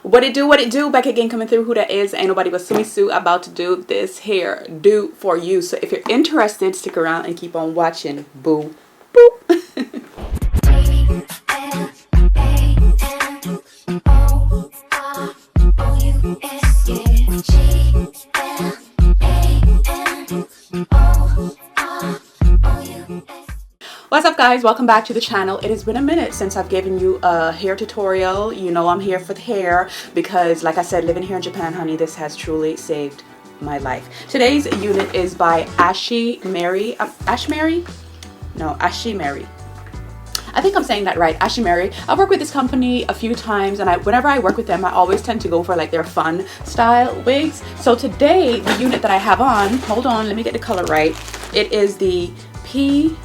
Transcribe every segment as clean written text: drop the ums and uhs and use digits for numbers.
What it do? Back again, coming through. Who that is? Ain't nobody but Sumi Sue about to do this hair do for you. So if you're interested, stick around and keep on watching. Boo. Boop. What's up, guys? Welcome back to the channel. It has been a minute since I've given you a hair tutorial. You know I'm here for the hair because, like I said, living here in Japan, honey, this has truly saved my life. Today's unit is by Ashimary. Ashimary? No, Ashimary. I think I'm saying that right, Ashimary. I've worked with this company a few times, and whenever I work with them, I always tend to go for like their fun style wigs. So today, the unit that I have on, hold on, let me get the color right. It is the P350.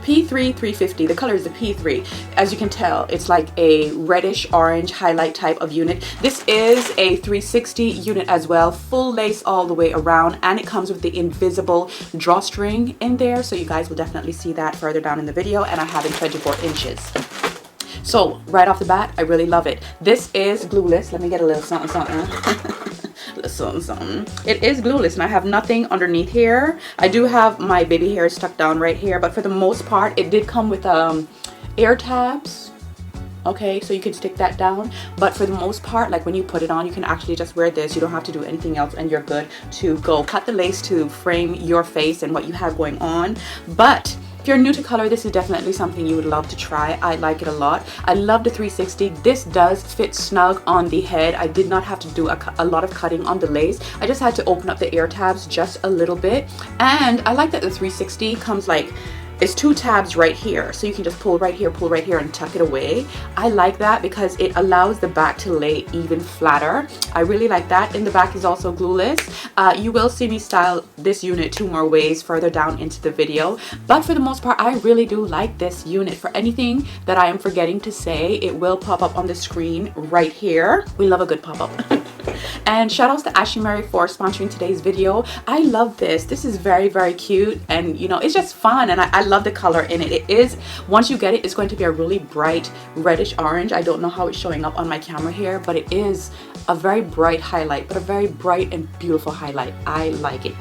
P3 the color is the P3. As you can tell, it's like a reddish orange highlight type of unit. This is a 360 unit as well, full lace all the way around, and it comes with the invisible drawstring in there, so you guys will definitely see that further down in the video. And I have it 24 inches. So right off the bat, I really love it. This is glueless. Let me get a little something something. It is glueless, and I have nothing underneath here. I do have my baby hair stuck down right here, but for the most part, it did come with air tabs. Okay, so you can stick that down, but for the most part, like when you put it on, you can actually just wear this. You don't have to do anything else, and you're good to go. Cut the lace to frame your face and what you have going on. But if you're new to color, this is definitely something you would love to try. I like it a lot. I love the 360. This does fit snug on the head. I did not have to do a lot of cutting on the lace. I just had to open up the ear tabs just a little bit. And I like that the 360 comes like, it's two tabs right here, so you can just pull right here and tuck it away. I like that because it allows the back to lay even flatter. I really like that. In the back is also glueless. You will see me style this unit two more ways further down into the video, but for the most part, I really do like this unit. For anything that I am forgetting to say, it will pop up on the screen right here. We love a good pop-up. And shout outs to Ashimary for sponsoring today's video. I love this. This is very, very cute, and you know, it's just fun, and I love the color in it. It is, once you get it, it's going to be a really bright reddish orange. I don't know how it's showing up on my camera here, but it is a very bright highlight, but a very bright and beautiful highlight. I like it.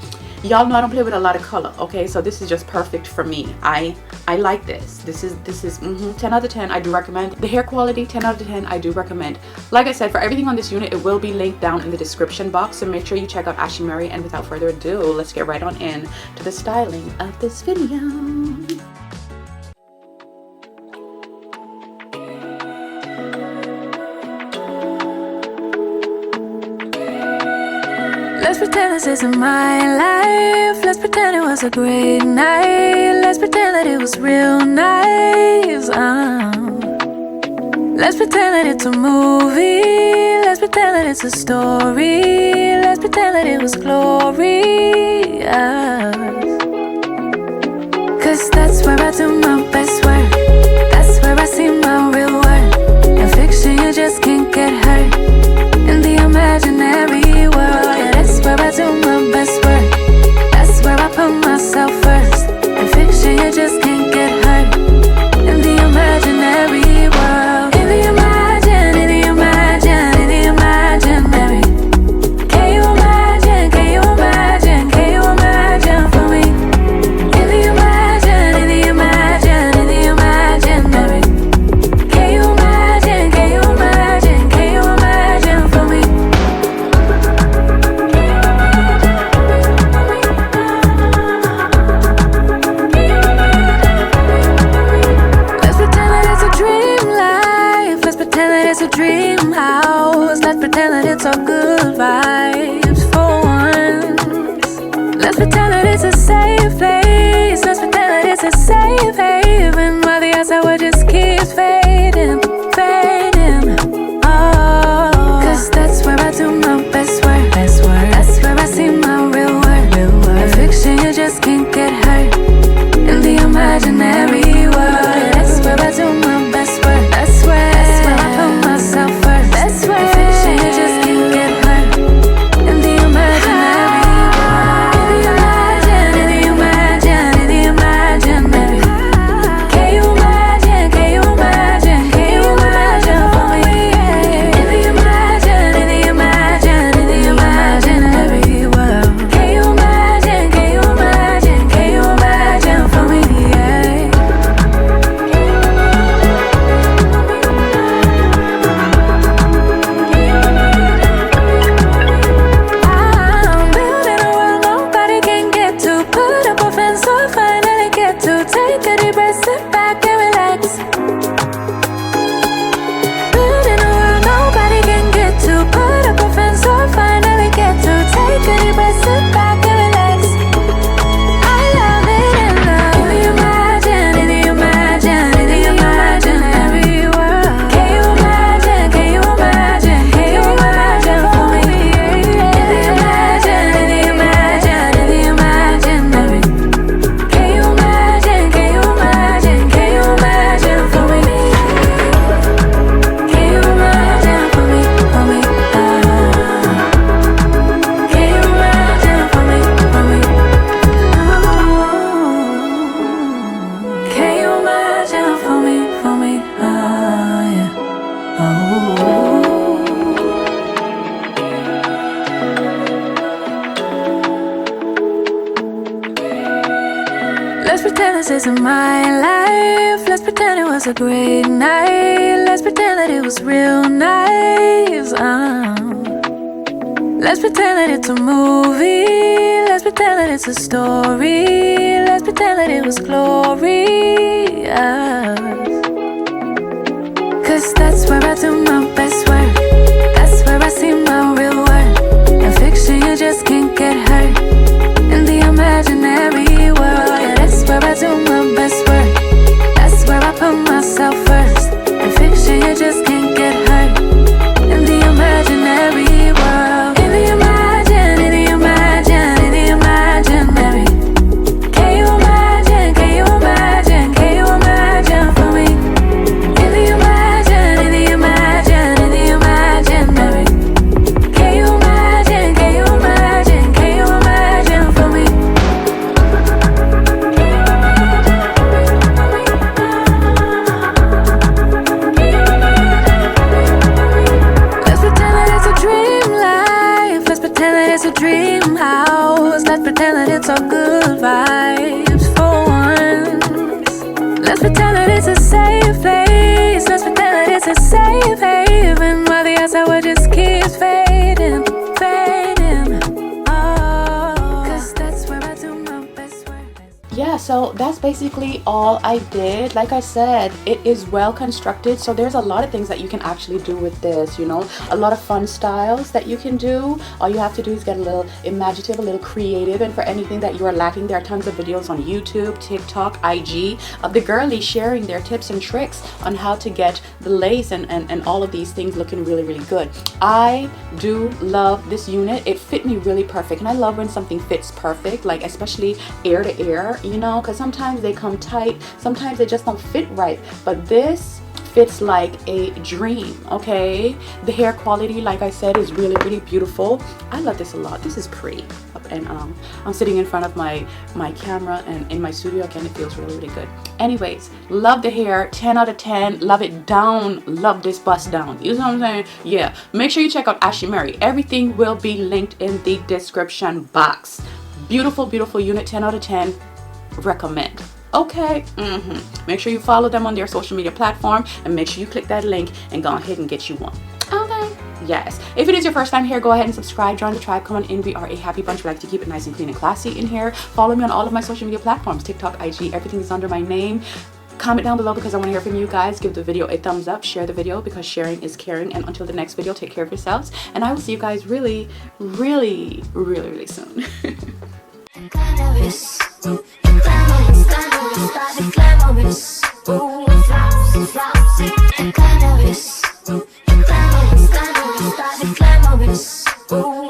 Y'all know I don't play with a lot of color, okay? So this is just perfect for me. I like this. This is 10 out of 10. I do recommend. The hair quality, 10 out of 10. I do recommend. Like I said, for everything on this unit, it will be linked down in the description box. So make sure you check out Ashimary. And without further ado, let's get right on in to the styling of this video. Let's pretend this isn't my life. Let's pretend it was a great night. Let's pretend that it was real nice. Let's pretend that it's a movie. Let's pretend that it's a story. Let's pretend that it was glorious. Cause that's where I do my best work. That's where I see my real worth. In fiction you just can't get hurt. In the imaginary world, yeah, that's where I do my best work. That's where I put myself first. In fiction you just can't get hurt. In the imaginary world, in the imaginary. Can you imagine for me? In the imaginary. Can you imagine for me? Let's pretend that it's a dream life. Let's pretend that it's a dream house. Let's pretend that it's all good vibes for once. Let's pretend that it's a safe place. Let's pretend that it's a safe haven, while the outside just keeps fading. Oh, cause that's where I do my best work. That's where I see my real worth. In fiction you just can't get hurt. In the imaginary world, that's where I do my best work. That's where I put myself first. That's where in fiction you just can't get hurt. this isn't my life. Let's pretend it was a great night. Let's pretend that it was real nice. Let's pretend that it's a movie. Let's pretend that it's a story. Let's pretend that it was glorious. Cause that's where I do my best work. That's where I see my real worth. In fiction you just can't get hurt. In the imaginary world, yeah, that's where I do my best work. That's where I put myself first. In fiction you just can't get hurt. In the imaginary world. In the imaginary. Can you imagine for me? In the imaginary. Can you imagine for me? Let's pretend that it's a dream life. Let's pretend that it's a dream house. Let's pretend that it's all good vibes for once. Let's pretend that it's a safe place. Let's pretend that it's a safe haven while the outside world just keeps fading. Oh, 'cause that's where I do my best work. Yeah, so that's basically all I did. Like I said, it is well constructed, so there's a lot of things that you can actually do with this, you know, a lot of fun styles that you can do. All you have to do is get a little imaginative, a little creative, and for anything that you are lacking, there are tons of videos on YouTube, TikTok, IG of the girlies sharing their tips and tricks on how to get the lace and all of these things looking really, really good. I do love this unit. It fit me really perfect, and I love when something fits perfect, like especially ear to ear, you know, because sometimes they come tight, sometimes they just don't fit right, but this fits like a dream. Okay, the hair quality, like I said, is really, really beautiful. I love this a lot. This is pretty, and I'm sitting in front of my camera and in my studio again. It feels really, really good. Anyways, love the hair. 10 out of 10. Love it down. Love this bust down. You know what I'm saying? Yeah, make sure you check out Ashimary. Everything will be linked in the description box. Beautiful, beautiful unit. 10 out of 10. Recommend. Okay. Make sure you follow them on their social media platform, and make sure you click that link and go ahead and get you one. Okay. Yes. If it is your first time here, go ahead and subscribe. Join the tribe. Come on in. We are a happy bunch. We like to keep it nice and clean and classy in here. Follow me on all of my social media platforms. TikTok, IG, everything is under my name. Comment down below because I want to hear from you guys. Give the video a thumbs up. Share the video because sharing is caring. And until the next video, take care of yourselves. And I will see you guys really, really, really, really soon. Glamorous, glamorous, glamorous, ooh, flousy, flousy, glamorous, glamorous, glamorous, glamorous, ooh.